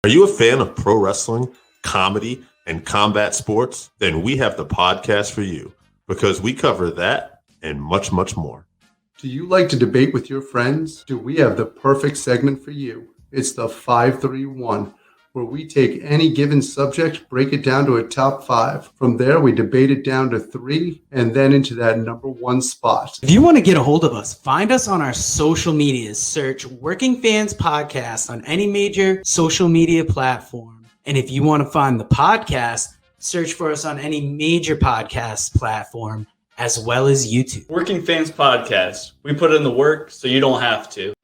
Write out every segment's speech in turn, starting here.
Are you a fan of pro wrestling, comedy, and combat sports? Then we have the podcast for you because we cover that and much, much more. Do you like to debate with your friends? Do we have the perfect segment for you? It's the 531, where we take any given subject, break it down to a top 5. From there, we debate it down to 3, and then into that number 1 spot. If you want to get a hold of us, find us on our social medias. Search Working Fans Podcast on any major social media platform. And if you want to find the podcast, search for us on any major podcast platform, as well as YouTube. Working Fans Podcast. We put in the work so you don't have to.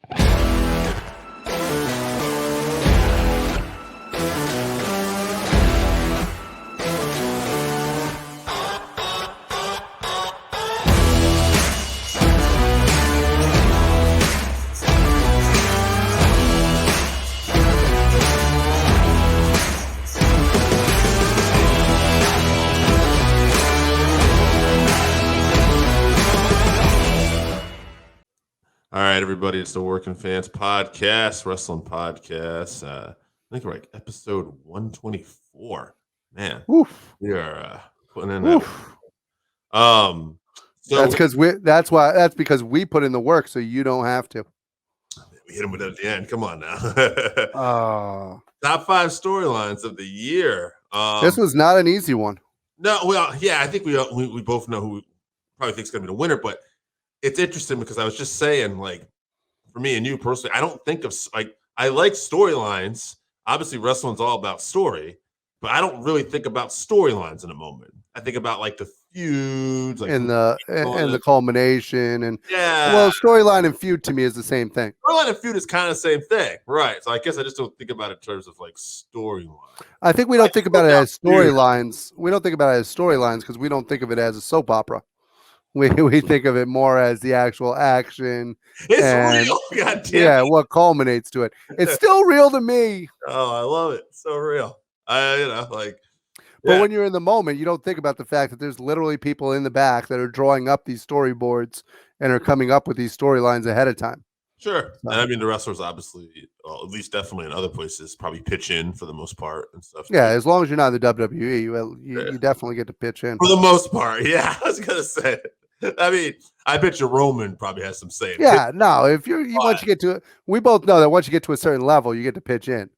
All right, everybody, it's the Working Fans Podcast, Wrestling Podcast. I think we're like episode 124. Man, Oof. we are putting in that. So That's because we put in the work, so you don't have to. we hit him with it at the end. Come on now. Top 5 storylines of the year. This was not an easy one. No, well, yeah, I think we both know who we probably think is going to be the winner, but it's interesting because I was just saying, like, for me and you personally, I don't think of, like, I like storylines. Obviously, wrestling's all about story, but I don't really think about storylines in a moment. I think about, like, the feuds, like, And the culmination, and yeah. well, storyline and feud to me is the same thing. Storyline and feud is kind of the same thing, right? So I guess I just don't think about it in terms of, like, storyline. I think we don't think about it as storylines. We don't think about it as storylines because we don't think of it as a soap opera. We think of it more as the actual action. It's and, real. God damn yeah, it. what culminates to it. It's still real to me. Oh, I love it. So real. But when you're in the moment, you don't think about the fact that there's literally people in the back that are drawing up these storyboards and are coming up with these storylines ahead of time. Sure. And I mean, the wrestlers obviously, at least definitely in other places, probably pitch in for the most part and stuff. Yeah, as long as you're not in the WWE, you definitely get to pitch in. For the most part, yeah. I was going to say. I mean, I bet you Roman probably has some say. Yeah, no, if once you get to it, we both know that once you get to a certain level, you get to pitch in.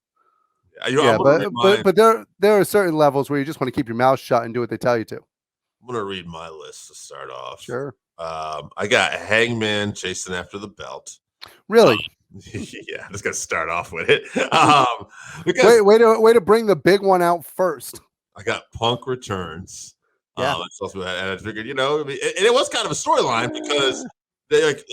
But there are certain levels where you just want to keep your mouth shut and do what they tell you to. I'm going to read my list to start off. Sure. I got Hangman chasing after the belt. Really? Yeah, I'm just going to start off with it. Way to bring the big one out first. I got Punk returns. Yeah. And I figured, and it was kind of a storyline because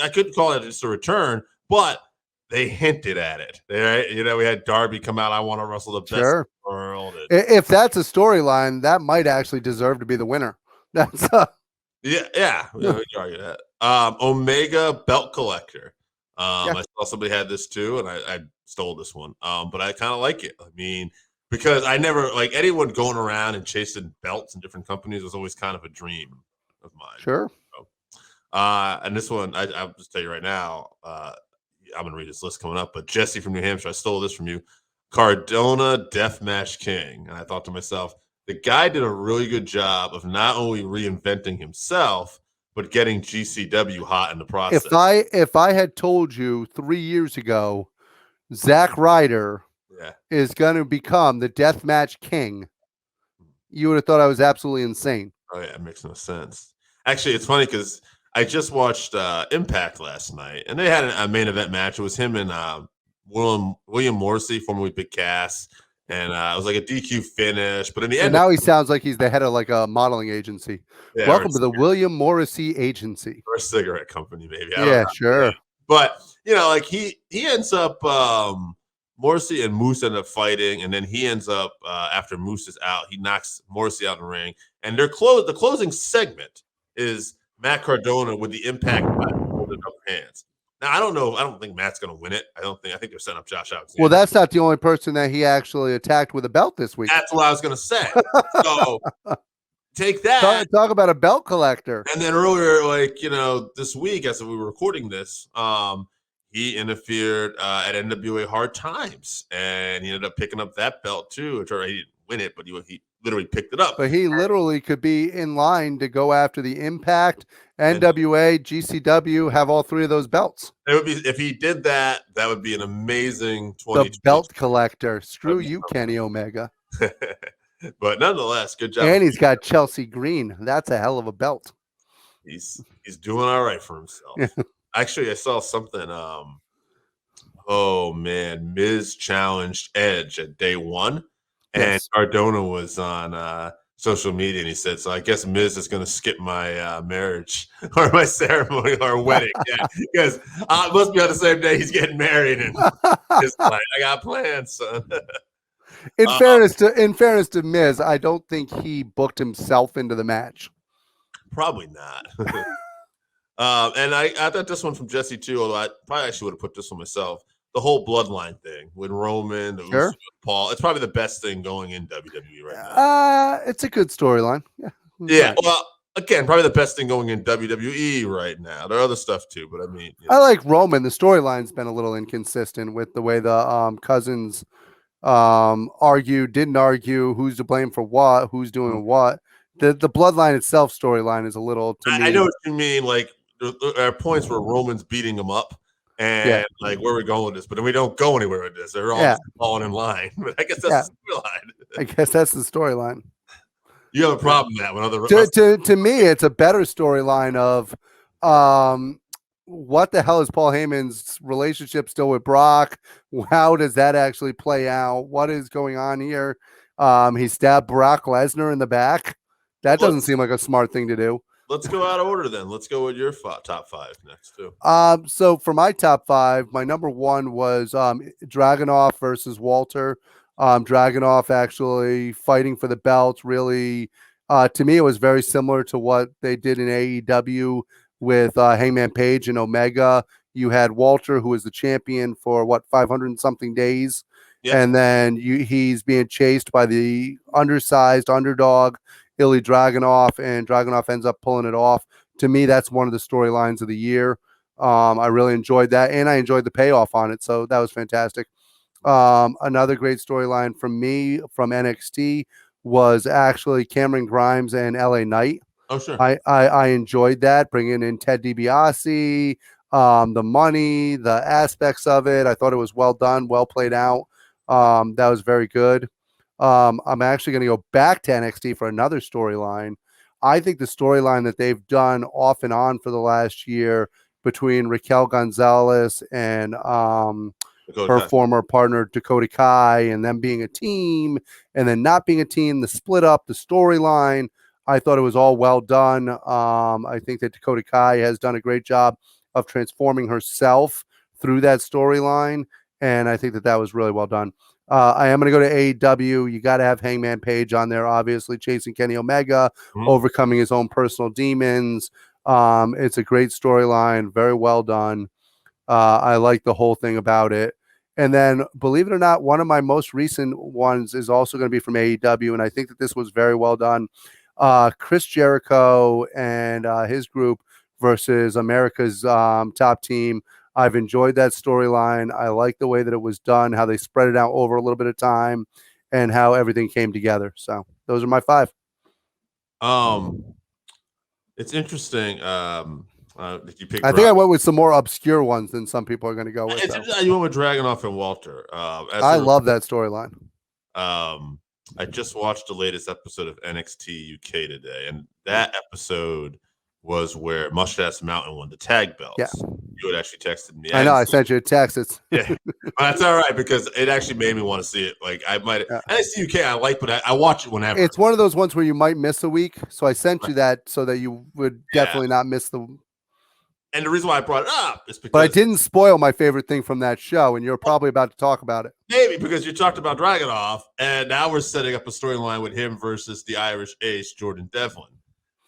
I couldn't call it just a return, but they hinted at it. We had Darby come out. I want to wrestle the best in the world. If that's a storyline, that might actually deserve to be the winner. That's yeah. We can argue that. Omega belt collector. I saw somebody had this too, and I stole this one. But I kind of like it. I mean, because I never, like, anyone going around and chasing belts in different companies was always kind of a dream of mine. Sure. So, and this one, I'll just tell you right now, I'm going to read this list coming up, but Jesse from New Hampshire, I stole this from you. Cardona Deathmatch King. And I thought to myself, the guy did a really good job of not only reinventing himself, but getting GCW hot in the process. If I had told you 3 years ago, Zack Ryder is going to become the Deathmatch King, you would have thought I was absolutely insane. Oh, yeah, it makes no sense. Actually, it's funny because I just watched Impact last night, and they had a main event match. It was him and William Morrissey, formerly Big Cass, and it was like a DQ finish. But in the end, now he sounds like he's the head of like a modeling agency. Yeah, welcome to the William Morrissey Agency. Or a cigarette company, maybe. Yeah, sure. But, he ends up Morrissey and Moose end up fighting, and then he ends up after Moose is out, he knocks Morrissey out in the ring, and the closing segment is Matt Cardona with the Impact holding up hands. Now I don't know. I don't think Matt's going to win it. I think they're setting up Josh Alexander. Well, that's not the only person that he actually attacked with a belt this week. That's what I was going to say. So take that. Talk about a belt collector. And then earlier, this week, as we were recording this, he interfered at NWA Hard Times, and he ended up picking up that belt too. Which he didn't win it, but he literally picked it up. But he literally could be in line to go after the Impact, NWA, GCW, have all three of those belts. It would be, if he did that, that would be an amazing 20. The belt collector. Screw you, Kenny Omega. But nonetheless, good job. And he's got Chelsea Green. That's a hell of a belt. He's doing all right for himself. Actually, I saw something. Oh man, Miz challenged Edge at day one, and Cardona was on social media, and he said, "So I guess Miz is going to skip my marriage or my ceremony or wedding, because it must be on the same day he's getting married." And just like, I got plans, son. In fairness to Miz, I don't think he booked himself into the match. Probably not. And I thought this one from Jesse too, although I probably actually would have put this one myself. The whole bloodline thing with Roman, the Usos, Paul. It's probably the best thing going in WWE right now. It's a good storyline. Yeah. Well, again, probably the best thing going in WWE right now. There are other stuff too, but I mean, I like Roman. The storyline's been a little inconsistent with the way the cousins argued, didn't argue, who's to blame for what, who's doing what. The bloodline itself storyline is a little, to me. I know what you mean. Like, there are points where Roman's beating him up, and like, where are we going with this? But then we don't go anywhere with this. They're all falling in line. But I guess that's the storyline. I guess that's the storyline. You have a problem with that when other to me, it's a better storyline of what the hell is Paul Heyman's relationship still with Brock? How does that actually play out? What is going on here? He stabbed Brock Lesnar in the back. That doesn't seem like a smart thing to do. Let's go out of order then. Let's go with your top five next too. So for my top five, my number one was Dragunov versus Walter. Dragunov actually fighting for the belt. Really, to me, it was very similar to what they did in AEW with Hangman Page and Omega. You had Walter, who was the champion for 500 and something days. Yeah. And then he's being chased by the undersized underdog, Ilya Dragunov, and Dragunov ends up pulling it off. To me, that's one of the storylines of the year. I really enjoyed that, and I enjoyed the payoff on it, so that was fantastic. Another great storyline from me from NXT was actually Cameron Grimes and LA Knight. Oh, sure. I enjoyed that, bringing in Ted DiBiase, the money, the aspects of it. I thought it was well done, well played out. That was very good. I'm actually going to go back to NXT for another storyline. I think the storyline that they've done off and on for the last year between Raquel Gonzalez and her former partner Dakota Kai, and them being a team and then not being a team, the split up, the storyline, I thought it was all well done. I think that Dakota Kai has done a great job of transforming herself through that storyline, and I think that was really well done. I am going to go to AEW. You got to have Hangman Page on there, obviously, chasing Kenny Omega, overcoming his own personal demons. It's a great storyline, very well done. I like the whole thing about it. And then, believe it or not, one of my most recent ones is also going to be from AEW, and I think that this was very well done. Chris Jericho and his group versus America's top team. I've enjoyed that storyline. I like the way that it was done, how they spread it out over a little bit of time, and how everything came together. So those are my five. It's interesting. You pick. I think I went with some more obscure ones than some people are going to go with. You went with Dragunov and Walter. I love that storyline. I just watched the latest episode of NXT UK today, and that episode was where Mustache Mountain won the tag belts. Yeah. You had actually texted me. I know. I sent you a text. Yeah, that's all right because it actually made me want to see it. Like I might, NXT UK I like, but I watch it whenever. It's one of those ones where you might miss a week, so I sent you that so that you would definitely not miss the. And the reason why I brought it up is because. But I didn't spoil my favorite thing from that show, and you're probably about to talk about it. Maybe because you talked about Dragunov, and now we're setting up a storyline with him versus the Irish ace Jordan Devlin.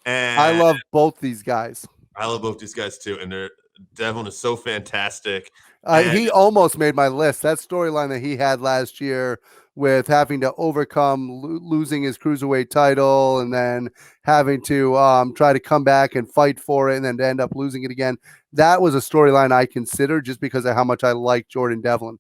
And I love both these guys. I love both these guys too, and Devlin is so fantastic. He almost made my list. That storyline that he had last year with having to overcome losing his cruiserweight title and then having to try to come back and fight for it and then to end up losing it again. That was a storyline I considered just because of how much I like Jordan Devlin.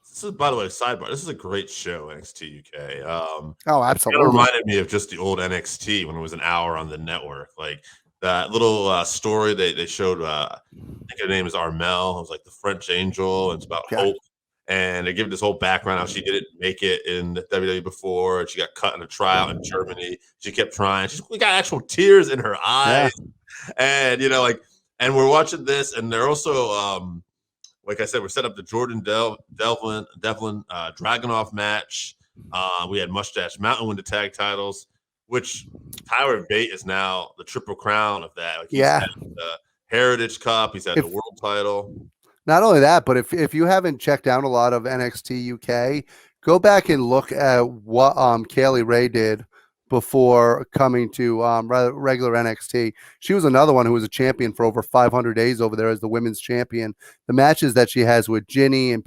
This is, by the way, sidebar. This is a great show, NXT UK. Oh, It kind absolutely. of reminded me of just the old NXT when it was an hour on the network. Like that little story they showed. I think her name is Armel. It was like the French Angel. It's about hope, and they give this whole background how she didn't make it in the WWE before, and she got cut in a tryout in Germany. She kept trying. We got actual tears in her eyes, and and we're watching this, and they're also. Like I said, we're set up the Jordan Devlin Dragunov match. We had Mustache Mountain win the tag titles, which Tyler Bate is now the triple crown of that. Like he's had the Heritage Cup, he's had the world title. Not only that, but if you haven't checked out a lot of NXT UK, go back and look at what Kaylee Ray did before coming to regular NXT. She was another one who was a champion for over 500 days over there as the women's champion. The matches that she has with Ginny and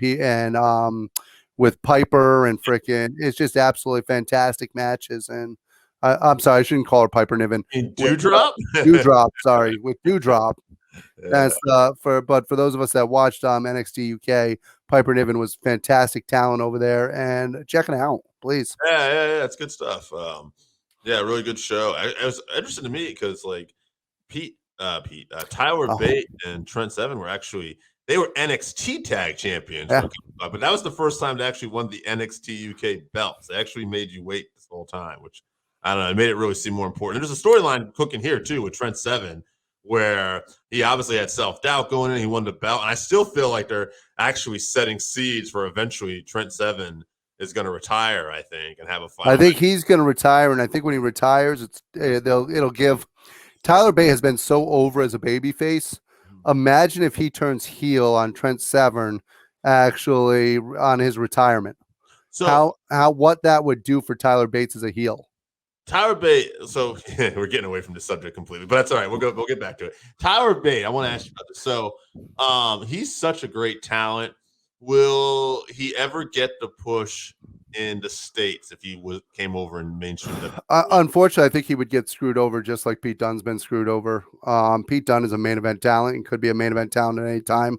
with Piper and frickin', it's just absolutely fantastic matches. And I'm sorry, I shouldn't call her Piper Niven. Dewdrop? Dewdrop, sorry, with Dewdrop. That's for those of us that watched NXT UK, Piper Niven was fantastic talent over there, and check it out, please. Yeah, it's good stuff. Yeah, really good show. It was interesting to me because like Tyler Bate and Trent Seven were they were NXT tag champions, but that was the first time they actually won the NXT UK belts. They actually made you wait this whole time, which I don't know. It made it really seem more important. There's a storyline cooking here too with Trent Seven, where he obviously had self-doubt going in. He won the belt, and I still feel like they're actually setting seeds for eventually Trent Seven is going to retire, I think, and have a fight. I think he's going to retire, and I think when he retires, it'll give. Tyler Bate has been so over as a babyface. Imagine if he turns heel on Trent Severn, actually on his retirement. So what that would do for Tyler Bates as a heel. Tyler Bate. So we're getting away from the subject completely, but that's all right. We'll get back to it. Tyler Bate. I want to ask you about this. So, he's such a great talent. Will he ever get the push in the States if he came over in mainstream? Unfortunately, I think he would get screwed over just like Pete Dunne's been screwed over. Pete Dunne is a main event talent and could be a main event talent at any time.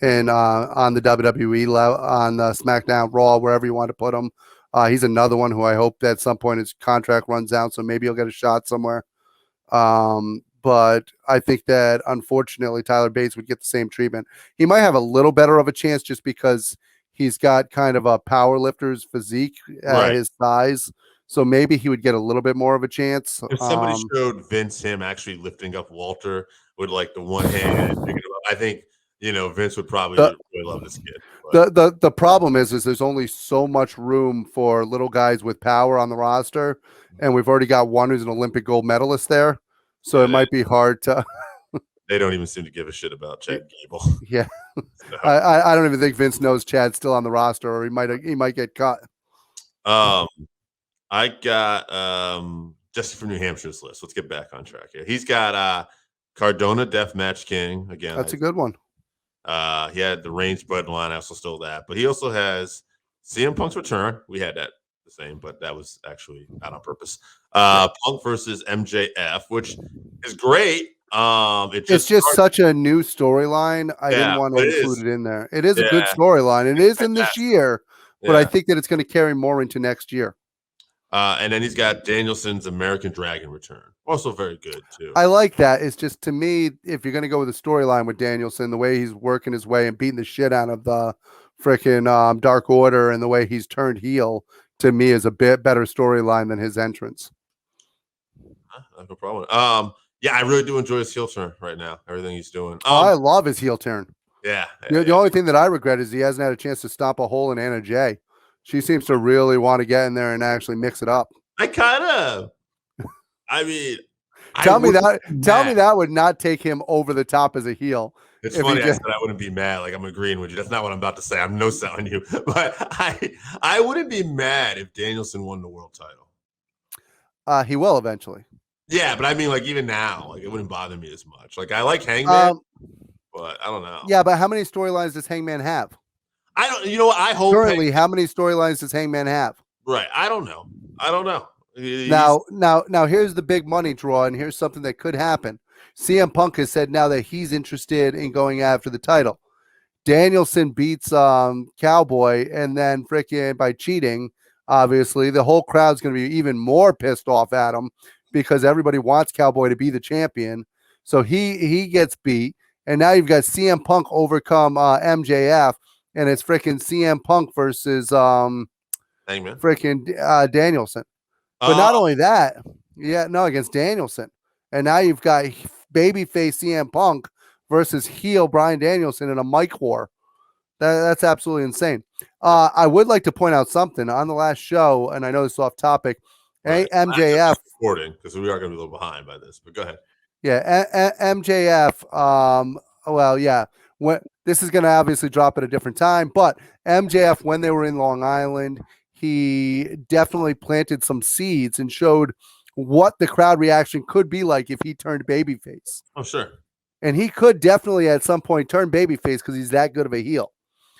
And on the WWE level, on the SmackDown, Raw, wherever you want to put him. He's another one who I hope at some point his contract runs out, so maybe he'll get a shot somewhere. But I think that unfortunately Tyler Bates would get the same treatment. He might have a little better of a chance just because he's got kind of a power lifter's physique at his size. So maybe he would get a little bit more of a chance. If somebody showed Vince him actually lifting up Walter with like the one hand, I think Vince would probably really love this kid. The problem is there's only so much room for little guys with power on the roster, and we've already got one who's an Olympic gold medalist there. So it might be hard to. They don't even seem to give a shit about Chad Gable. Yeah, so. I don't even think Vince knows Chad's still on the roster, or he might get cut. I got Jesse from New Hampshire's list. Let's get back on track here. He's got Cardona, Deathmatch King again. That's a good one. He had the Reigns bloodline. I also stole that, but he also has CM Punk's return. We had that the same, but that was actually not on purpose. Punk versus MJF, which is great. It's just such a new storyline. I didn't want to include it in there. It is a good storyline. It is in this year, but I think that it's going to carry more into next year. And then he's got Danielson's American Dragon return. Also very good, too. I like that. It's just, to me, if you're going to go with a storyline with Danielson, the way he's working his way and beating the shit out of the freaking Dark Order and the way he's turned heel, to me, is a bit better storyline than his entrance. No problem. Yeah, I really do enjoy his heel turn right now. Everything he's doing. I love his heel turn. Yeah. The only thing that I regret is he hasn't had a chance to stomp a hole in Anna Jay. She seems to really want to get in there and actually mix it up. Tell me that would not take him over the top as a heel. It's funny. I said I wouldn't be mad. Like, I'm agreeing with you. That's not what I'm about to say. I'm no selling you, but I wouldn't be mad if Danielson won the world title. He will eventually. Yeah, but I mean, like, even now, like, it wouldn't bother me as much. Like, I like Hangman, but I don't know. Yeah, but how many storylines does Hangman have? I don't. You know what? I hope Currently, how many storylines does Hangman have? Right. I don't know. Now, here's the big money draw, and here's something that could happen. CM Punk has said now that he's interested in going after the title. Danielson beats Cowboy, and then freaking by cheating, obviously, the whole crowd's going to be even more pissed off at him because everybody wants Cowboy to be the champion. So he gets beat, and now you've got CM Punk overcome MJF, and it's freaking CM Punk versus freaking Danielson. But not only that, against Danielson. And now you've got babyface CM Punk versus heel Bryan Danielson in a mic war. That's absolutely insane. I would like to point out something on the last show, and I know this is off topic. Right. MJF recording because we are going to be a little behind by this, but go ahead. Yeah, MJF. When this is going to obviously drop at a different time, but MJF, when they were in Long Island, he definitely planted some seeds and showed what the crowd reaction could be like if he turned babyface. Oh, sure. And he could definitely at some point turn babyface because he's that good of a heel.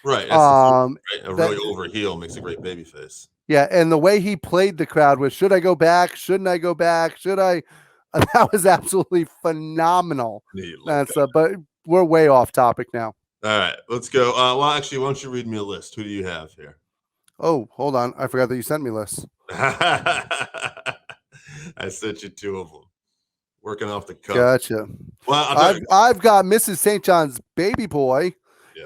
Right. Right. A really over heel makes a great babyface. Yeah, and the way he played the crowd with, should I go back? Shouldn't I go back? Should I? That was absolutely phenomenal. But we're way off topic now. All right, let's go. Well, actually, why don't you read me a list? Who do you have here? Oh, hold on. I forgot that you sent me lists. I sent you two of them. Working off the cuff. Gotcha. Well, I've got Mrs. St. John's baby boy,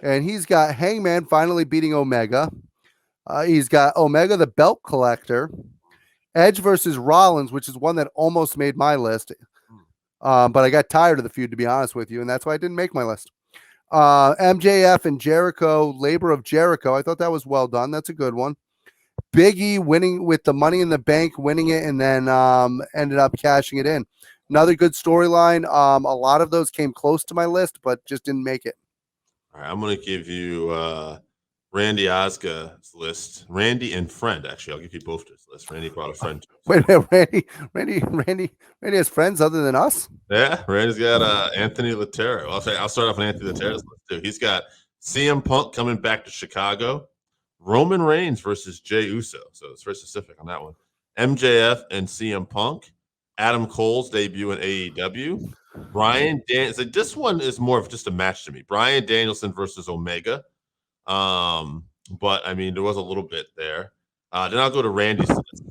and he's got Hangman finally beating Omega. He's got Omega, the belt collector. Edge versus Rollins, which is one that almost made my list. But I got tired of the feud, to be honest with you, and that's why I didn't make my list. MJF and Jericho, Labor of Jericho. I thought that was well done. That's a good one. Big E winning with the Money in the Bank, winning it, and then ended up cashing it in. Another good storyline. A lot of those came close to my list, but just didn't make it. All right, I'm going to give you Randy Osgood's list. Randy and friend, actually. I'll give you both this list. Randy brought a friend. Wait a minute, Randy has friends other than us? Yeah, Randy's got Anthony Laterra. I'll start off with Anthony Laterra's list, too. He's got CM Punk coming back to Chicago. Roman Reigns versus Jey Uso. So it's very specific on that one. MJF and CM Punk. Adam Cole's debut in AEW. This one is more of just a match to me. Bryan Danielson versus Omega. But I mean, there was a little bit there. Then I'll go to Randy's list.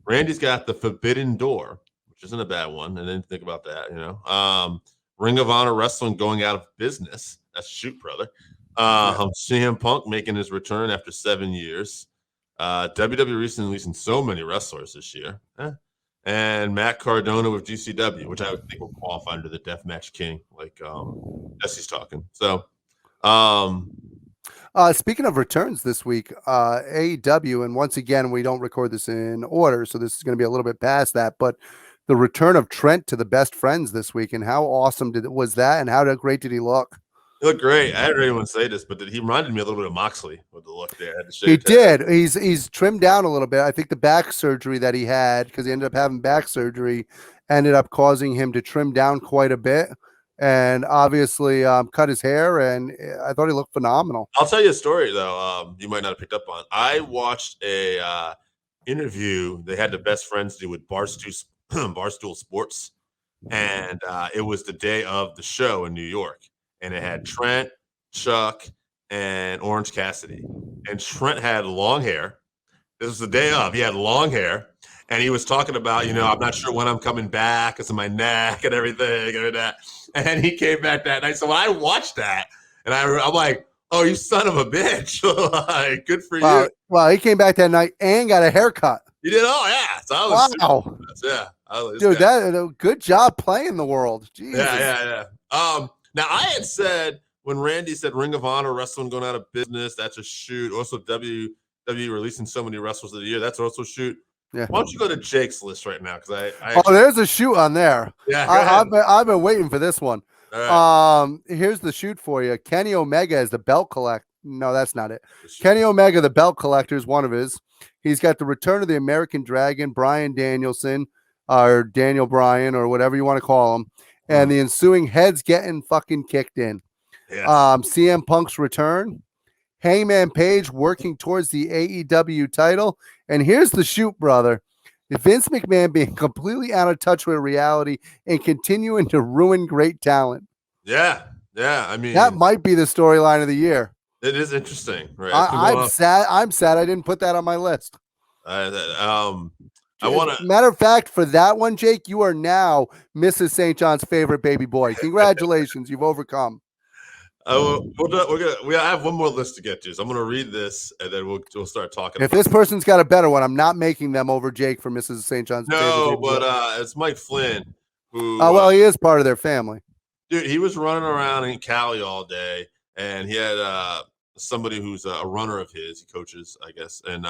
Randy's got the Forbidden Door, which isn't a bad one. I didn't think about that, Ring of Honor Wrestling going out of business. That's shoot, brother. CM Punk making his return after 7 years. WWE recently releasing so many wrestlers this year. And Matt Cardona with GCW, which I would think will qualify under the Deathmatch King, like Jesse's talking. So, speaking of returns this week, AEW, and once again, we don't record this in order, so this is going to be a little bit past that, but the return of Trent to the Best Friends this week, and how awesome was that, and how great did he look? He looked great. I didn't even say this, but he reminded me a little bit of Moxley with the look there. He did. He's trimmed down a little bit. I think the back surgery that he had, because he ended up having back surgery, ended up causing him to trim down quite a bit. And obviously cut his hair, and I thought he looked phenomenal. I'll tell you a story, though, you might not have picked up on. I watched a interview they had the Best Friends do with Barstool Sports, and it was the day of the show in New York, and it had Trent, Chuck, and Orange Cassidy. And Trent had long hair. This was the day of. He had long hair. And he was talking about, I'm not sure when I'm coming back because of my neck and everything and that. And he came back that night. So when I watched that, and I'm like, oh, you son of a bitch. Like, good for you. Well, he came back that night and got a haircut. You did? Oh, yeah. So I was wow. Yeah. Dude, that good job playing the world. Jesus. Yeah. Now, I had said when Randy said Ring of Honor wrestling going out of business, that's a shoot. Also, WWE releasing so many wrestlers of the year, that's also a shoot. Yeah. Why don't you go to Jake's list right now? Because there's a shoot on there. Yeah, I've been waiting for this one. Right. Here's the shoot for you. Kenny Omega is the belt collector. No, that's not it. Kenny Omega, the belt collector, is one of his. He's got the return of the American Dragon, Bryan Danielson, or Daniel Bryan, or whatever you want to call him, and the ensuing heads getting fucking kicked in. Yes. CM Punk's return. Hangman Page working towards the AEW title. And here's the shoot, brother. Vince McMahon being completely out of touch with reality and continuing to ruin great talent. Yeah. I mean, That might be the storyline of the year. it is interesting, right? I'm sad. I'm sad I didn't put that on my list. I want to. Matter of fact, for that one, Jake, you are now Mrs. St. John's favorite baby boy. Congratulations, you've overcome. We have one more list to get to, so I'm gonna read this and then we'll start talking. If this person's got a better one, I'm not making them over Jake for Mrs. St. John's. No, but it's Mike Flynn, who. Oh well, he is part of their family. Dude, he was running around in Cali all day, and he had somebody who's a runner of his. He coaches, I guess, and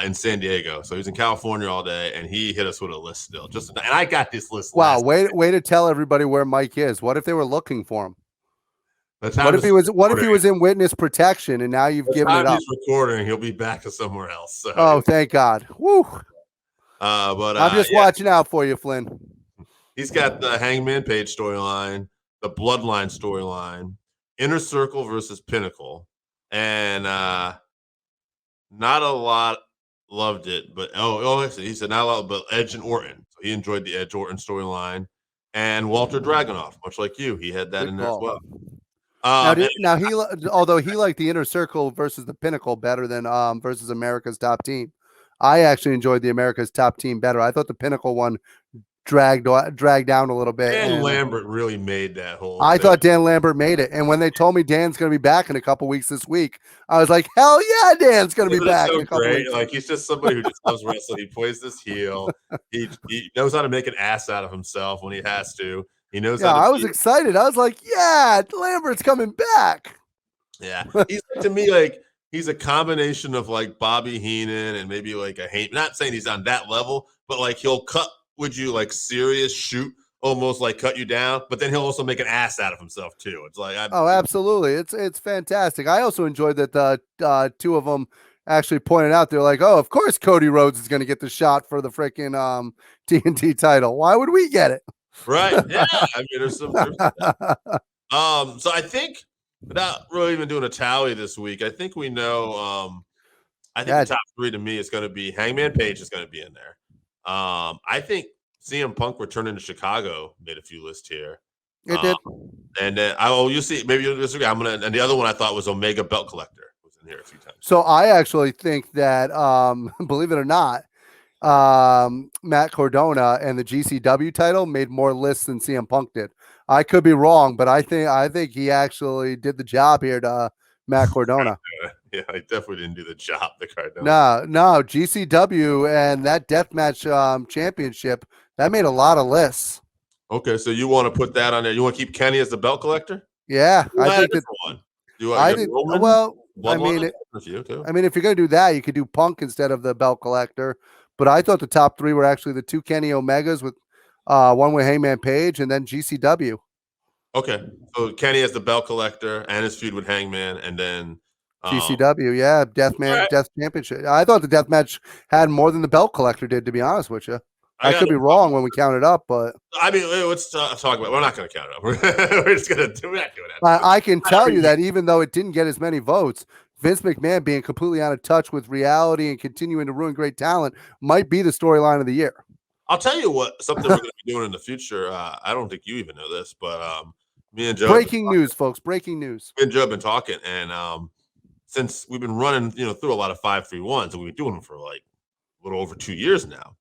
in San Diego. So he was in California all day, and he hit us with a list still. And I got this list. Wow, way to tell everybody where Mike is. What if they were looking for him? What if he was in witness protection and now you've given it up? He's recording. He'll be back to somewhere else. So. Oh, thank God. Woo. But I'm just watching out for you, Flynn. He's got the Hangman Page storyline, the Bloodline storyline, Inner Circle versus Pinnacle, and not a lot loved it. But he said not a lot, but Edge and Orton. So he enjoyed the Edge Orton storyline, and Walter Dragunov, much like you, he had that in there as well. Now although he liked the Inner Circle versus the Pinnacle better than versus America's Top Team, I actually enjoyed the America's Top Team better. I thought the Pinnacle one dragged down a little bit. Dan Lambert really made that whole. I thought Dan Lambert made it, and when they told me Dan's going to be back in a couple weeks this week, I was like, "Hell yeah, Dan's going to be back!" So in a couple weeks. Like he's just somebody who just loves wrestling. He plays this heel. He knows how to make an ass out of himself when he has to. He knows. Yeah, I was excited. I was like, "Yeah, Lambert's coming back." Yeah, he's to me like he's a combination of like Bobby Heenan and maybe like a Heyman. Not saying he's on that level, but like he'll cut. Would you like serious shoot, almost like cut you down, but then he'll also make an ass out of himself too. It's like absolutely, it's fantastic. I also enjoyed that the two of them actually pointed out they're like, oh, of course Cody Rhodes is going to get the shot for the freaking TNT title. Why would we get it? Right? Yeah, I mean, there's some. So I think without really even doing a tally this week, I think we know. I think the top three to me is going to be Hangman Page is going to be in there. I think CM Punk returning to Chicago made a few lists here. It did. And then you'll see. Maybe you'll disagree. And the other one I thought was Omega Belt Collector was in here a few times. So I actually think that, believe it or not, Matt Cardona and the GCW title made more lists than CM Punk did. I could be wrong, but I think he actually did the job here to Matt Cardona. Yeah, I definitely didn't do the job. The Cardona. No, GCW and that deathmatch championship that made a lot of lists. Okay, so you want to put that on there? You want to keep Kenny as the belt collector? Yeah, I think that one. I think. Well, I mean, if you're gonna do that, you could do Punk instead of the belt collector. But I thought the top three were actually the two Kenny Omegas with one with Hangman Page and then GCW. Okay, so Kenny as the belt collector and his feud with Hangman, and then GCW, death championship. I thought the death match had more than the belt collector did. To be honest with you, I could be wrong when we count it up, but I mean, let's talk about. We're not going to count it up. We're just going to. We're not doing that. I can tell you that even though it didn't get as many votes, Vince McMahon being completely out of touch with reality and continuing to ruin great talent might be the storyline of the year. I'll tell you what. Something we're going to be doing in the future. I don't think you even know this, but me and Joe. Breaking news, folks. Breaking news. Me and Joe have been talking, and since we've been running, through a lot of 5-3-1s, and we've been doing them for like a little over 2 years now.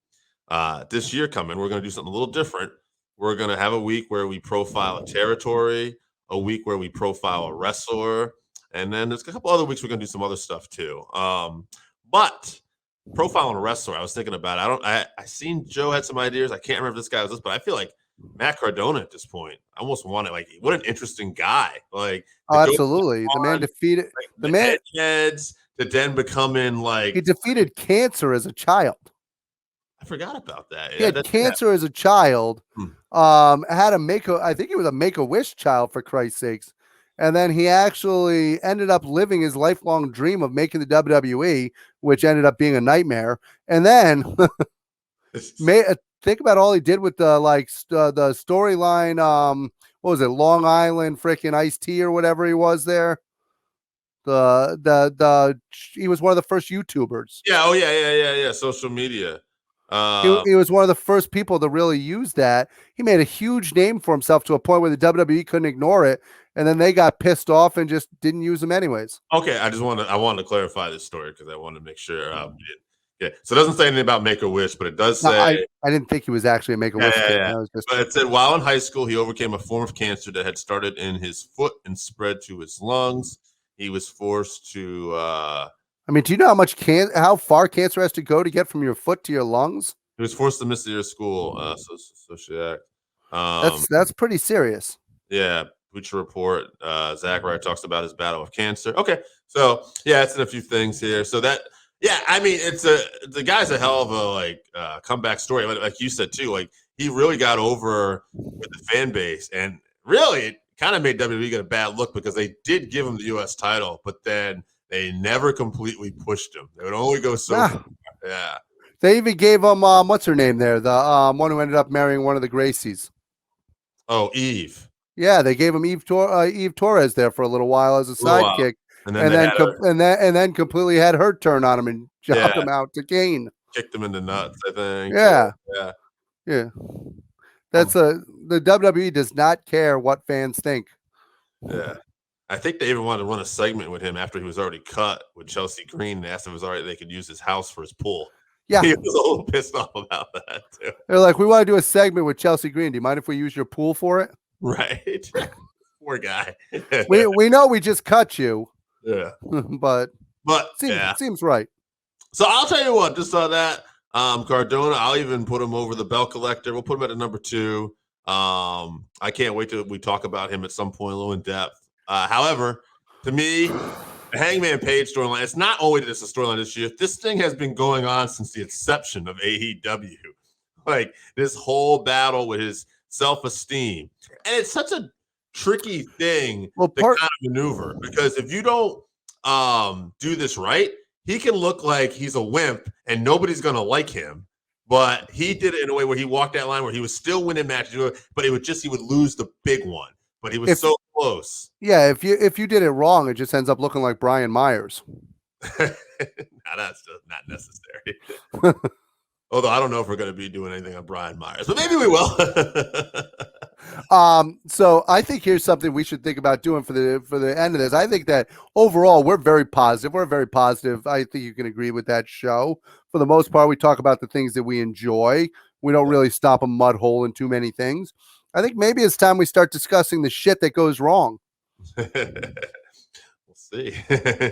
This year coming, we're going to do something a little different. We're going to have a week where we profile a territory, a week where we profile a wrestler, and then there's a couple other weeks we're going to do some other stuff too. But profiling a wrestler, I was thinking about it. I seen Joe had some ideas. I can't remember if this guy was this, but I feel like Matt Cardona at this point. I almost want it. Like, what an interesting guy! Like, absolutely, the man defeated the man heads to then becoming like he defeated cancer as a child. I forgot about that. He had cancer as a child. Had I think he was a Make-A-Wish child, for Christ's sakes. And then he actually ended up living his lifelong dream of making the WWE, which ended up being a nightmare. And then think about all he did with the storyline. What was it? Long Island freaking iced tea or whatever he was there. He was one of the first YouTubers. Yeah. Oh yeah. Social media. He was one of the first people to really use that. He made a huge name for himself to a point where the WWE couldn't ignore it, and then they got pissed off and just didn't use him anyways. Okay, I wanted to clarify this story because I wanted to make sure. Yeah, so it doesn't say anything about Make-A-Wish, but it does No, say. I didn't think he was actually a Make-A-Wish kid. Yeah. That was just, But it said while in high school, he overcame a form of cancer that had started in his foot and spread to his lungs. He was forced to. I mean, do you know how far cancer has to go to get from your foot to your lungs? He was forced to miss the year of school. That's pretty serious. Yeah, Butcher Report. Zach Wright talks about his battle with cancer. Okay, so yeah, it's in a few things here. So that, yeah, I mean, the guy's a hell of a comeback story. Like you said too, like he really got over with the fan base, and really it kind of made WWE get a bad look because they did give him the U.S. title, but then they never completely pushed him. They would only go so far. Yeah. They even gave him what's her name there, the one who ended up marrying one of the Gracies. Oh, Eve. Yeah, they gave him Eve Torres there for a little while as a sidekick, and then completely had her turn on him and jobbed him out to Kane. Kicked him in the nuts, I think. Yeah. That's the WWE does not care what fans think. Yeah. I think they even wanted to run a segment with him after he was already cut with Chelsea Green and asked if it was all right they could use his house for his pool. Yeah. He was a little pissed off about that too. They're like, we want to do a segment with Chelsea Green. Do you mind if we use your pool for it? Right. Poor guy. we know we just cut you. Yeah. but seems right. So I'll tell you what, just on that, Cardona, I'll even put him over the Belt Collector. We'll put him at a number 2. I can't wait till we talk about him at some point a little in depth. However, to me, the Hangman Page storyline, it's not only just a storyline this year. This thing has been going on since the inception of AEW. Like this whole battle with his self-esteem. And it's such a tricky thing to kind of maneuver because if you don't do this right, he can look like he's a wimp and nobody's going to like him. But he did it in a way where he walked that line where he was still winning matches, but he would lose the big one. But he was so close. Yeah, if you did it wrong, it just ends up looking like Brian Myers. Now that's just not necessary. Although I don't know if we're going to be doing anything on Brian Myers, but maybe we will. So I think here's something we should think about doing for the end of this. I think that overall we're very positive. We're very positive. I think you can agree with that show. For the most part, we talk about the things that we enjoy. We don't really stop a mud hole in too many things. I think maybe it's time we start discussing the shit that goes wrong. We'll see.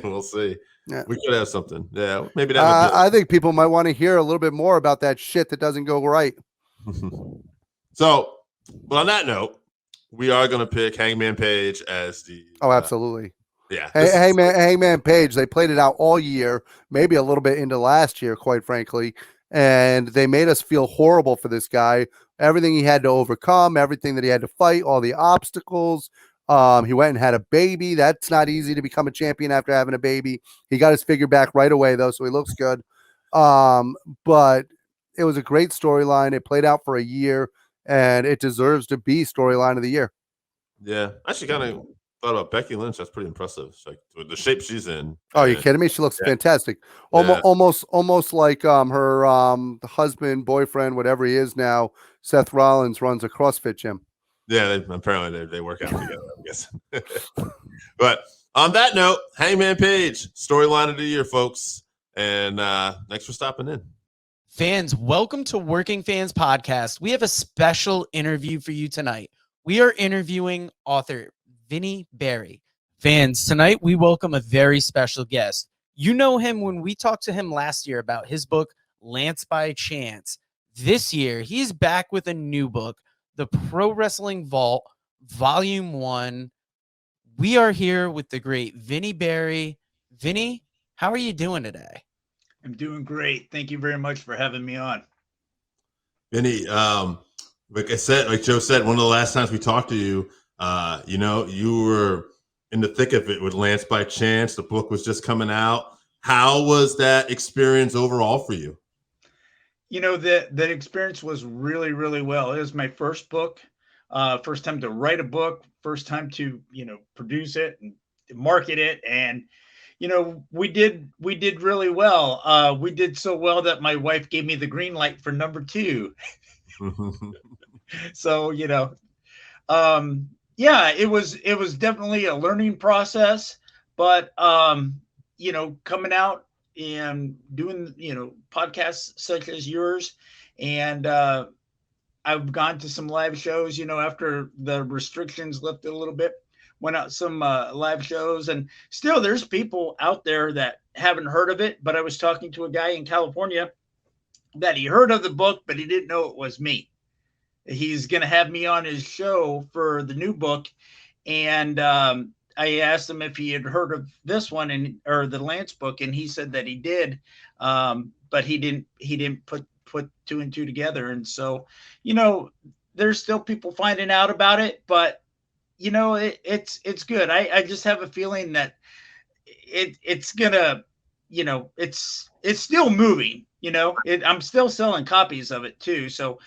We'll see. Yeah. We could have something. Yeah, maybe that. I think people might want to hear a little bit more about that shit that doesn't go right. So, but on that note, we are going to pick Hangman Page as the. Oh, absolutely. Yeah. Hangman Page. They played it out all year, maybe a little bit into last year, quite frankly, and they made us feel horrible for this guy. Everything he had to overcome, everything that he had to fight, all the obstacles. He went and had a baby. That's not easy to become a champion after having a baby. He got his figure back right away, though, so he looks good. But it was a great storyline. It played out for a year, and it deserves to be storyline of the year. Yeah. I actually kind of thought about Becky Lynch. That's pretty impressive. It's like with the shape she's in. Oh, are you kidding me? She looks fantastic. Almost like her husband, boyfriend, whatever he is now, Seth Rollins, runs a CrossFit gym. Yeah, apparently they work out together, I'm guessing. But on that note, Hangman Page, storyline of the year, folks. And thanks for stopping in. Fans, welcome to Working Fans Podcast. We have a special interview for you tonight. We are interviewing author Vinny Berry. Fans, tonight we welcome a very special guest. You know him when we talked to him last year about his book, Lance by Chance. This year, he's back with a new book, The Pro Wrestling Vault, Volume 1. We are here with the great Vinny Berry. Vinny, how are you doing today? I'm doing great. Thank you very much for having me on. Vinny, like Joe said, one of the last times we talked to you, you were in the thick of it with Lance by Chance. The book was just coming out. How was that experience overall for you? You know, that experience was really, really well. It was my first book, first time to write a book, first time to, produce it and market it. And, we did really well. We did so well that my wife gave me the green light for number 2. So, yeah, it was definitely a learning process, but, coming out and doing, podcasts such as yours. And, I've gone to some live shows, after the restrictions lifted a little bit, went out some live shows, and still there's people out there that haven't heard of it. But I was talking to a guy in California that he heard of the book, but he didn't know it was me. He's going to have me on his show for the new book. And I asked him if he had heard of this one or the Lance book. And he said that he did. But he didn't put 2 and 2 together. And so, there's still people finding out about it, but it's good. I just have a feeling that it's gonna, it's still moving, I'm still selling copies of it too. So,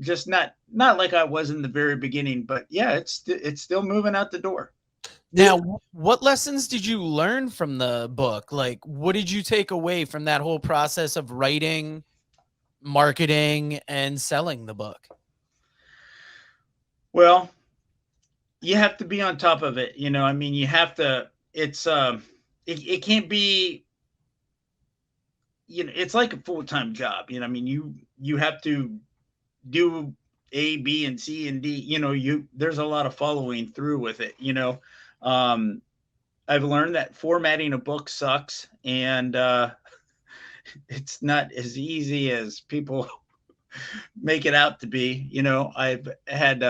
just not like I was in the very beginning, but yeah, it's still moving out the door. Now, what lessons did you learn from the book? Like, what did you take away from that whole process of writing, marketing, and selling the book? Well, you have to be on top of it. You have to, it can't be, it's like a full-time job. You have to do A, B, and C, and D. There's a lot of following through with it. I've learned that formatting a book sucks, and it's not as easy as people make it out to be. I've had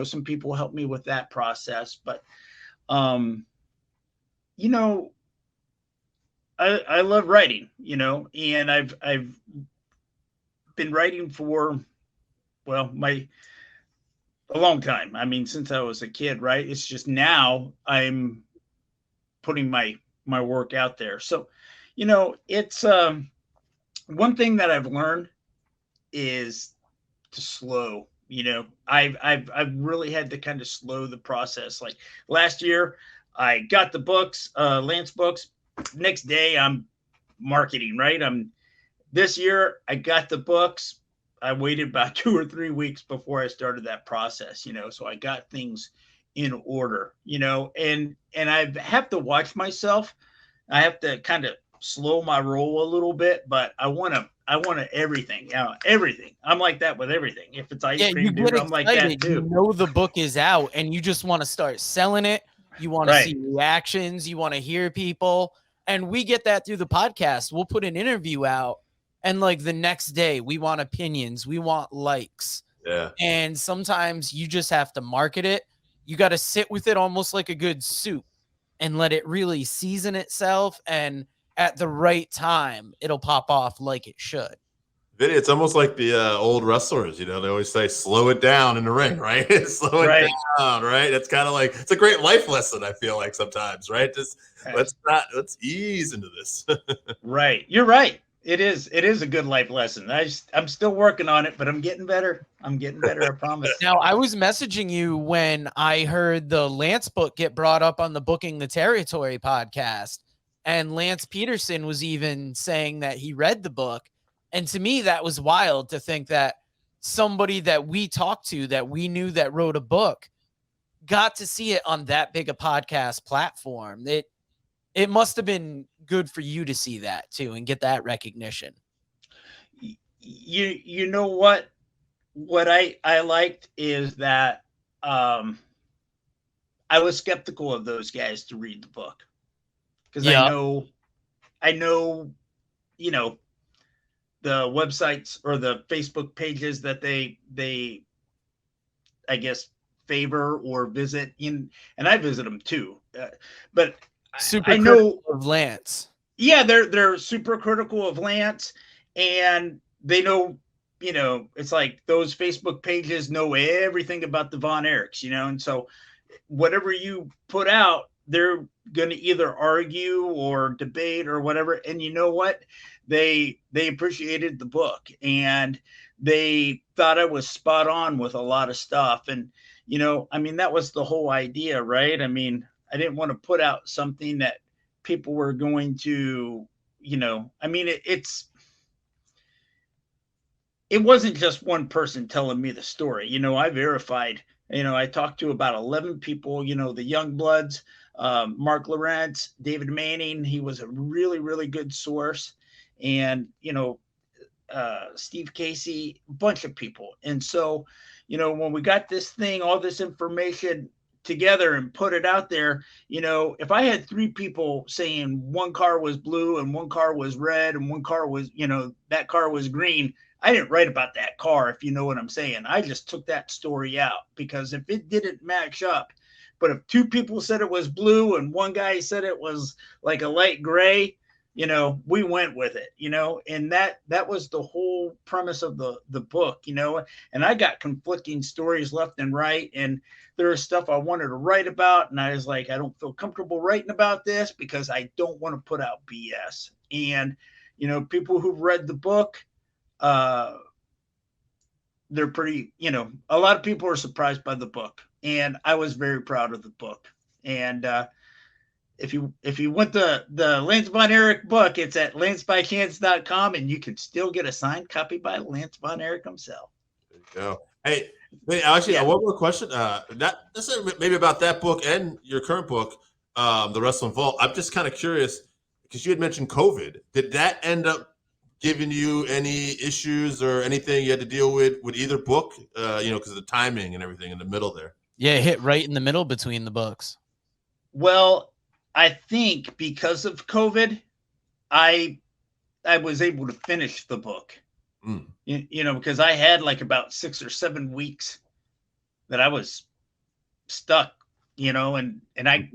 some people help me with that process, but I love writing, and I've been writing for a long time. Since I was a kid, right? It's just now I'm putting my work out there. So, it's one thing that I've learned is to slow. I've really had to kind of slow the process. Like last year, I got the books, Lance books. Next day, I'm marketing, right? This year, I got the books. I waited about 2 or 3 weeks before I started that process, so I got things in order, and I have to watch myself. I have to kind of slow my roll a little bit, but I want everything, everything. I'm like that with everything. If it's ice cream, dude, I'm like that too. The book is out and you just want to start selling it. You want to see reactions. You want to hear people. And we get that through the podcast. We'll put an interview out, and like the next day we want opinions. We want likes. Yeah. And sometimes you just have to market it. You got to sit with it almost like a good soup and let it really season itself. And at the right time, it'll pop off like it should. Vinny, it's almost like the old wrestlers, they always say, slow it down in the ring, right? Slow it down, right? It's kind of like, it's a great life lesson, I feel like sometimes, right? Just let's ease into this. Right. You're right. It is a good life lesson. I'm still working on it, but I'm getting better. I promise. Now, I was messaging you when I heard the Lance book get brought up on the Booking the Territory podcast. And Lance Peterson was even saying that he read the book. And to me, that was wild to think that somebody that we talked to, that we knew, that wrote a book, got to see it on that big a podcast platform. It must have been good for you to see that too and get that recognition. You know what I liked is that I was skeptical of those guys to read the book. Because I know, the websites or the Facebook pages that they I guess favor or visit and I visit them too. But super I know of Lance. Yeah, they're super critical of Lance, and they know, it's like those Facebook pages know everything about the Von Erichs, and so whatever you put out, they're going to either argue or debate or whatever. And you know what? They appreciated the book, and they thought I was spot on with a lot of stuff. And, that was the whole idea, right? I didn't want to put out something that people were going to, I mean, it wasn't just one person telling me the story. I verified, I talked to about 11 people, the young bloods, Mark Lawrence, David Manning. He was a really, really good source. And, Steve Casey, a bunch of people. And so, when we got this thing, all this information together and put it out there, if I had 3 people saying one car was blue and one car was red and one car was, that car was green, I didn't write about that car, if you know what I'm saying. I just took that story out, because if it didn't match up, but if 2 people said it was blue and one guy said it was like a light gray, we went with it, and that was the whole premise of the book, and I got conflicting stories left and right. And there was stuff I wanted to write about, and I was like, I don't feel comfortable writing about this because I don't want to put out BS. And, people who've read the book, they're pretty, a lot of people are surprised by the book, and I was very proud of the book. And, if you want the Lance Von Erich book, it's at lancebychance.com, and you can still get a signed copy by Lance Von Erich himself. There you go. Hey, actually, one more question. This is maybe about that book and your current book, The Wrestling Vault. I'm just kind of curious, because you had mentioned COVID. Did that end up giving you any issues or anything you had to deal with either book? Because of the timing and everything in the middle there. Yeah, it hit right in the middle between the books. Well, I think because of COVID, I was able to finish the book, because I had like about 6 or 7 weeks that I was stuck, and I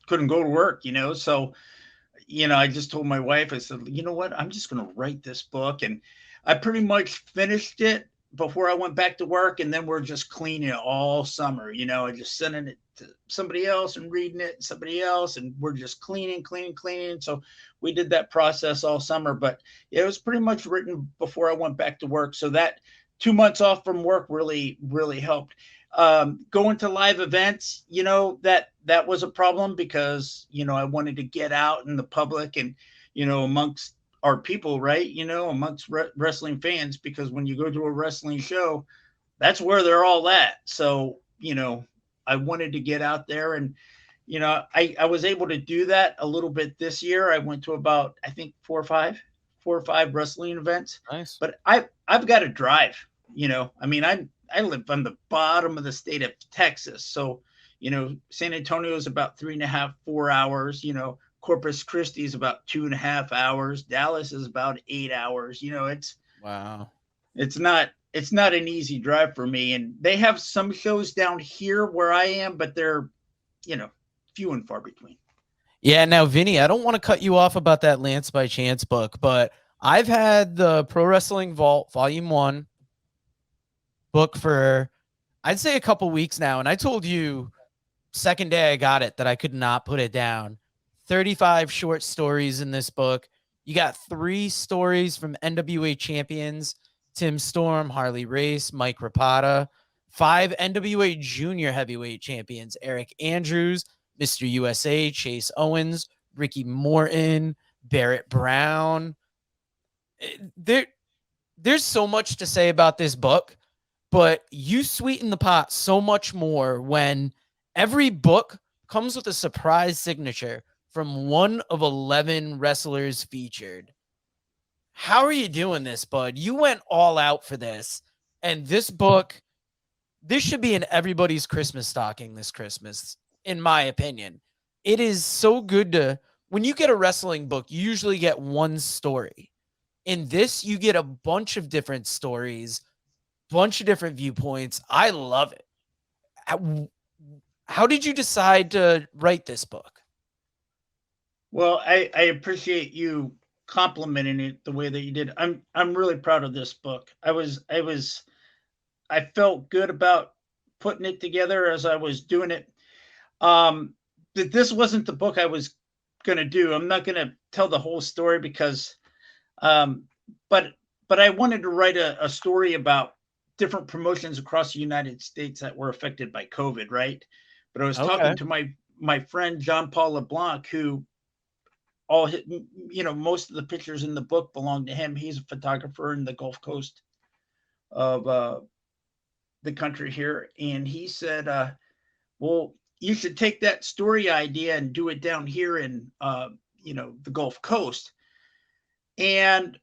couldn't go to work, so, I just told my wife, I said, you know what, I'm just going to write this book. And I pretty much finished it before I went back to work. And then we're just cleaning it all summer, I just sending it to somebody else and reading it to somebody else. And we're just cleaning. So we did that process all summer, but it was pretty much written before I went back to work. So that 2 months off from work really, really helped. Going to live events, that was a problem, because, I wanted to get out in the public and, amongst our people, right? Amongst wrestling fans, because when you go to a wrestling show, that's where they're all at. So, I wanted to get out there, and, I was able to do that a little bit this year. I went to about, I think 4 or 5 wrestling events. Nice. But I've got to drive, I mean, I live on the bottom of the state of Texas. So, San Antonio is about 3.5, 4 hours, Corpus Christi is about 2.5 hours. Dallas is about 8 hours. Wow. It's not an easy drive for me. And they have some shows down here where I am, but they're, few and far between. Yeah. Now, Vinny, I don't want to cut you off about that Lance by Chance book, but I've had the Pro Wrestling Vault Volume 1 book for, I'd say, a couple weeks now. And I told you second day I got it that I could not put it down. 35 short stories in this book. You got 3 stories from NWA champions, Tim Storm, Harley Race, Mike Rapata. 5 NWA junior heavyweight champions, Eric Andrews, Mr. USA, Chase Owens, Ricky Morton, Barrett Brown. There's so much to say about this book, but you sweeten the pot so much more when every book comes with a surprise signature from one of 11 wrestlers featured. How are you doing this, bud? You went all out for this. And this book, this should be in everybody's Christmas stocking this Christmas, in my opinion. It is so good to, when you get a wrestling book, you usually get one story. In this, you get a bunch of different stories, bunch of different viewpoints. I love it. How did you decide to write this book? Well, I appreciate you complimenting it the way that you did. I'm really proud of this book. I felt good about putting it together as I was doing it. But this wasn't the book I was going to do. I'm not going to tell the whole story because, but I wanted to write a story about different promotions across the United States that were affected by COVID, right? But I was talking to my friend John Paul LeBlanc, who all hit, most of the pictures in the book belong to him. He's a photographer in the Gulf Coast of the country here. And he said, well, you should take that story idea and do it down here in, the Gulf Coast. And,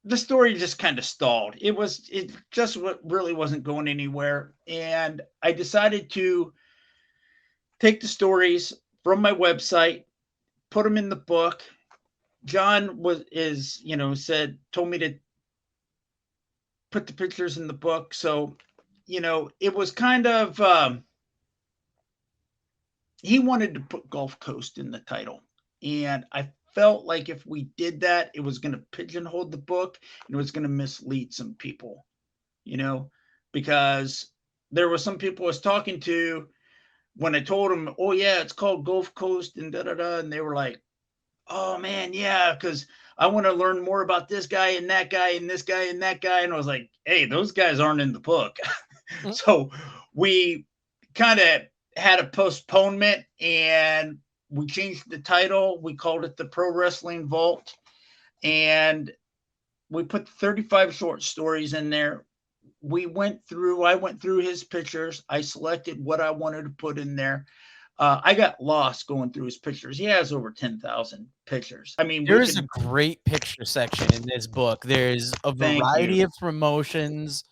the story just kind of stalled. It just really wasn't going anywhere. And I decided to take the stories from my website, put them in the book. John told me to put the pictures in the book. So, it was kind of, he wanted to put Gulf Coast in the title. And I felt like if we did that, it was going to pigeonhole the book and it was going to mislead some people, because there were some people I was talking to when I told them, oh yeah, it's called Gulf Coast and da-da-da. And they were like, oh man, yeah, because I want to learn more about this guy and that guy and this guy and that guy. And I was like, hey, those guys aren't in the book. So we kind of had a postponement and we changed the title. We called it the Pro Wrestling Vault, and we put 35 short stories in there. I went through his pictures. I selected what I wanted to put in there. I got lost going through his pictures. He has over 10,000 pictures. I mean, there's a great picture section in this book. There's a variety of promotions.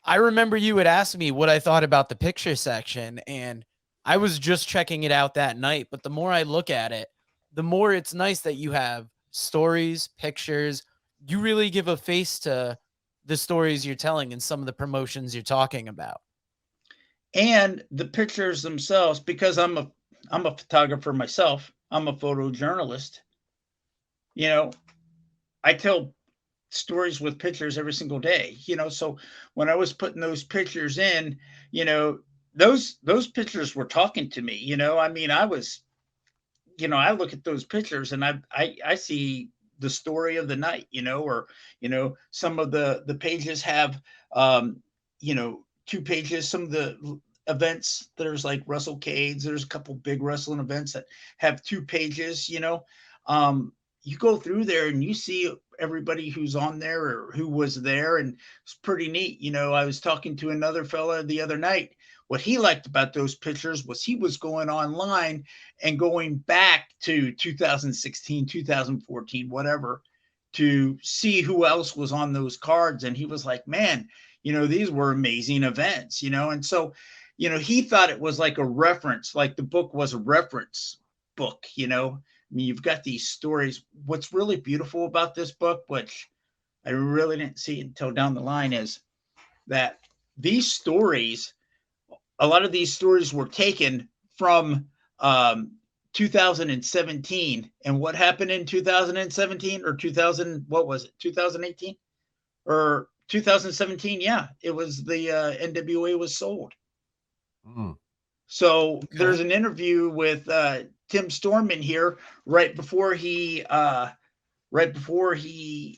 I remember you had asked me what I thought about the picture section, and I was just checking it out that night. But the more I look at it, the more it's nice that you have stories, pictures. You really give a face to the stories you're telling and some of the promotions you're talking about. And the pictures themselves, because I'm a photographer myself. I'm a photojournalist. I tell stories with pictures every single day, so when I was putting those pictures in, those pictures were talking to me. I mean, I was, I look at those pictures and I see the story of the night, or, some of the pages have, 2 pages. Some of the events, there's like WrestleCades. There's a couple big wrestling events that have 2 pages, you go through there and you see everybody who's on there or who was there. And it's pretty neat. I was talking to another fella the other night. What he liked about those pictures was he was going online and going back to 2016, 2014, whatever, to see who else was on those cards. And he was like, man, these were amazing events, and so, he thought it was like a reference, like the book was a reference book, I mean, you've got these stories. What's really beautiful about this book, which I really didn't see until down the line, is that these stories, a lot of these stories were taken from 2017. And what happened in 2017 or 2018 or 2017? Yeah, it was the NWA was sold. So there's an interview with Tim Storm in here right before he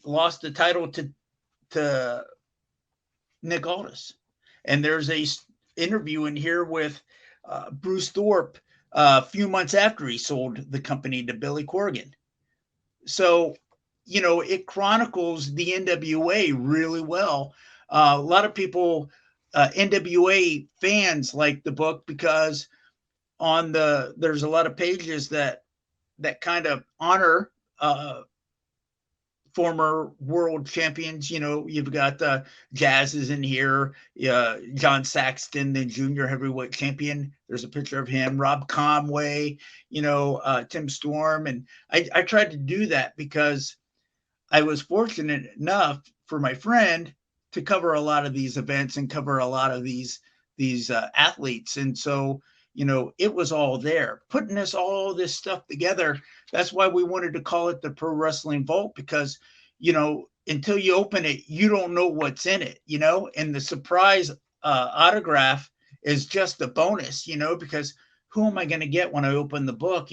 lost the title to Nick Aldis, and there's a interview in here with Bruce Thorpe a few months after he sold the company to Billy Corgan. So it chronicles the NWA really well. A lot of people, NWA fans, like the book because there's a lot of pages that kind of honor former world champions. You've got Jazz is in here, John Saxton, the junior heavyweight champion. There's a picture of him, Rob Conway, Tim Storm. And I tried to do that because I was fortunate enough for my friend to cover a lot of these events and cover a lot of these athletes. And so, it was all there, putting all this stuff together. That's why we wanted to call it the Pro Wrestling Vault, because, until you open it, you don't know what's in it, and the surprise autograph is just a bonus, because who am I going to get when I open the book?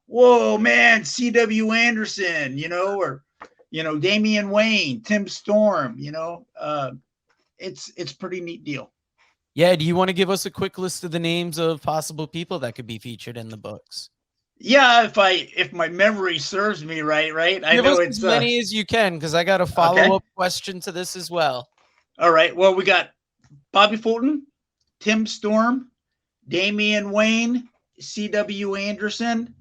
Whoa, man, C.W. Anderson, or, Damian Wayne, Tim Storm, it's pretty neat deal. Yeah, do you want to give us a quick list of the names of possible people that could be featured in the books? Yeah, if my memory serves me right. I Give know us it's as many as you can, because I got a follow-up question to this as well. all right. Well, we got Bobby Fulton, Tim Storm, Damian Wayne, C.W. Anderson,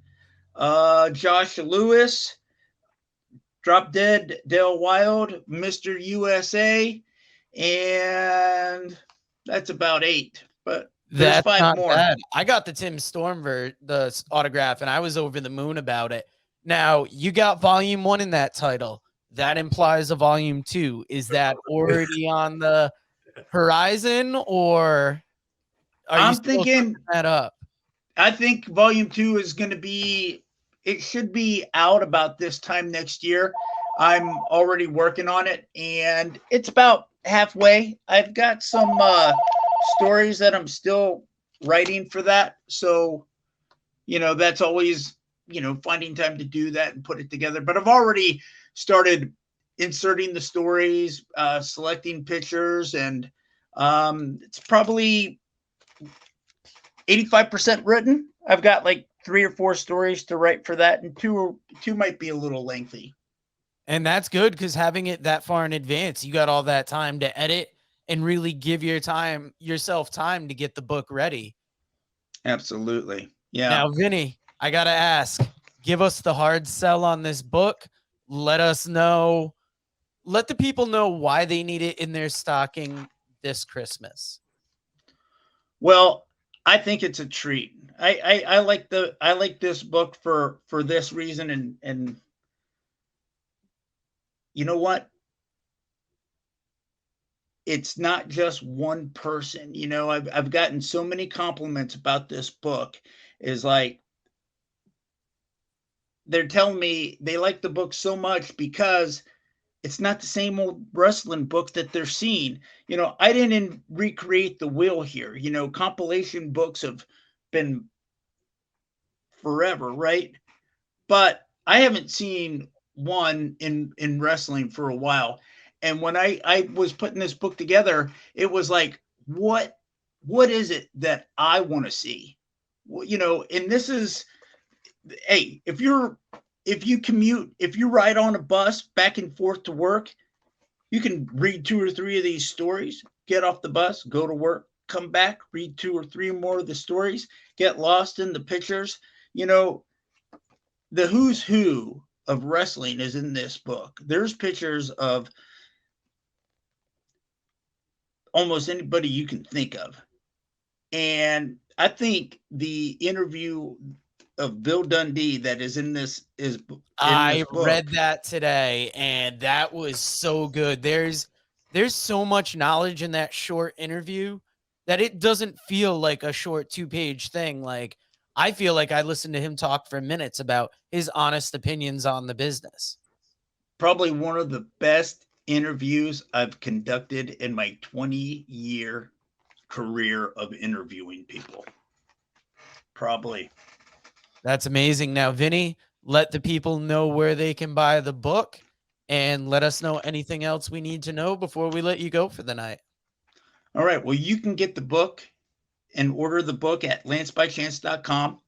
Josh Lewis, Drop Dead Dale Wild, Mr. USA, and that's about 8. But there's That's 5 not more. bad. I got the Tim Storm the autograph, and I was over the moon about it. Now, you got volume 1 in that title. That implies a volume 2. Is that already on the horizon, or are you I'm still thinking cooking that up? I think volume 2 is going to be, it should be out about this time next year. I'm already working on it, and it's about halfway. I've got some stories that I'm still writing for that. So, that's always, finding time to do that and put it together. But I've already started inserting the stories, selecting pictures, and it's probably 85% written. I've got like 3 or 4 stories to write for that, and two might be a little lengthy. And that's good, because having it that far in advance, you got all that time to edit and really give yourself time to get the book ready. Absolutely. Yeah. Now, Vinny, I got to ask, give us the hard sell on this book. Let the people know why they need it in their stocking this Christmas. Well, I think it's a treat. I like this book for this reason, and you know what? It's not just one person. I've gotten so many compliments about this book. Is like they're telling me they like the book so much because it's not the same old wrestling book that they're seeing. I didn't recreate the wheel here. Compilation books have been forever, right? But I haven't seen one in wrestling for a while. And when I was putting this book together, it was like, what is it that I want to see? And this is, hey, if you commute, if you ride on a bus back and forth to work, you can read 2 or 3 of these stories, get off the bus, go to work, come back, read 2 or 3 more of the stories, get lost in the pictures. The who's who of wrestling is in this book. There's pictures of almost anybody you can think of. And I think the interview of Bill Dundee that is in this I read that today, and that was so good. There's so much knowledge in that short interview that it doesn't feel like a short 2-page thing. Like, I feel like I listened to him talk for minutes about his honest opinions on the business. Probably one of the best interviews I've conducted in my 20-year career of interviewing people. Probably. That's amazing. Now, Vinny, let the people know where they can buy the book, and let us know anything else we need to know before we let you go for the night. All right. Well, you can get the book and order the book at lancebychance.com.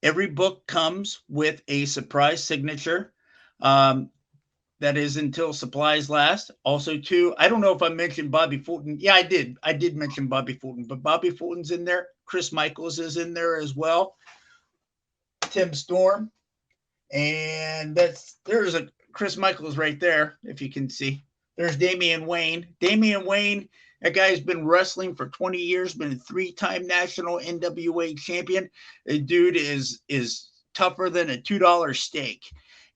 Every book comes with a surprise signature. That is until supplies last. Also, too, I don't know if I mentioned Bobby Fulton. Yeah, I did. I did mention Bobby Fulton, but Bobby Fulton's in there. Chris Michaels is in there as well. Tim Storm. And there's a Chris Michaels right there, if you can see. There's Damian Wayne. Damian Wayne, that guy's been wrestling for 20 years, been a 3-time national NWA champion. The dude is tougher than a $2 steak.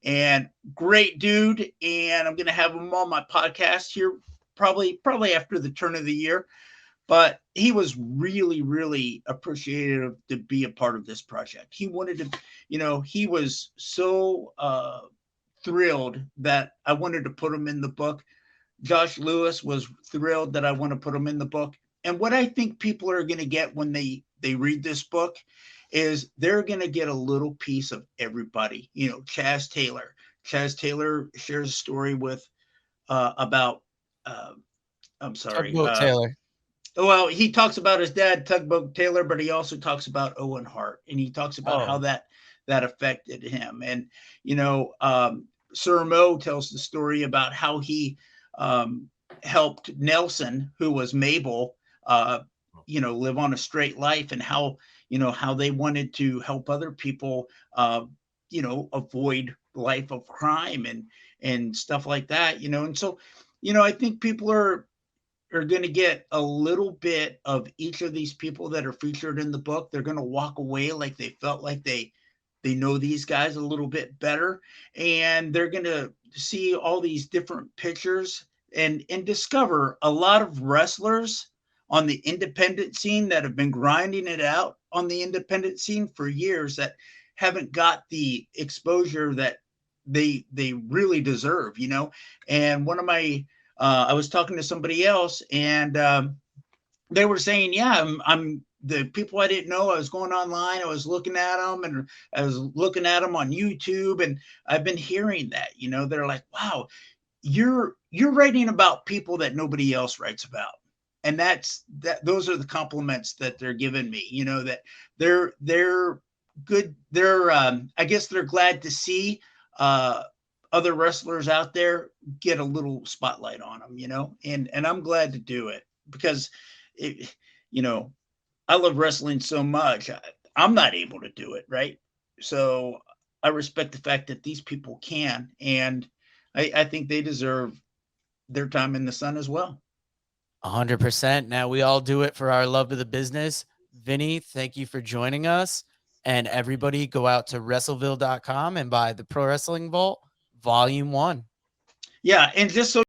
And great dude. And I'm going to have him on my podcast here probably after the turn of the year. But he was really, really appreciative to be a part of this project. He wanted to, he was so thrilled that I wanted to put him in the book. Josh Lewis was thrilled that I want to put him in the book. And what I think people are going to get when they read this book is they're going to get a little piece of everybody. Chaz Taylor. Chaz Taylor shares a story with about, I'm sorry. Taylor. Well, he talks about his dad, Tugboat Taylor, but he also talks about Owen Hart, and he talks about how that affected him. And Sir Mo tells the story about how he helped Nelson, who was Mabel, live on a straight life, and how they wanted to help other people, avoid life of crime and stuff like that, and so, I think people are going to get a little bit of each of these people that are featured in the book. They're going to walk away like they felt like they know these guys a little bit better, and they're going to see all these different pictures and discover a lot of wrestlers on the independent scene that have been grinding it out on the independent scene for years that haven't got the exposure that they really deserve, And one of my I was talking to somebody else, and they were saying, yeah, I'm the people I didn't know. I was going online, I was looking at them, and I was looking at them on YouTube, and I've been hearing that, they're like, wow, you're writing about people that nobody else writes about. And those are the compliments that they're giving me, that they're good. They're I guess they're glad to see other wrestlers out there get a little spotlight on them, and I'm glad to do it because I love wrestling so much. I'm not able to do it, right? So I respect the fact that these people can, and I think they deserve their time in the sun as well. 100%. Now we all do it for our love of the business. Vinny, thank you for joining us. And everybody go out to Wrestleville.com and buy the Pro Wrestling Vault Volume 1. Yeah, and just so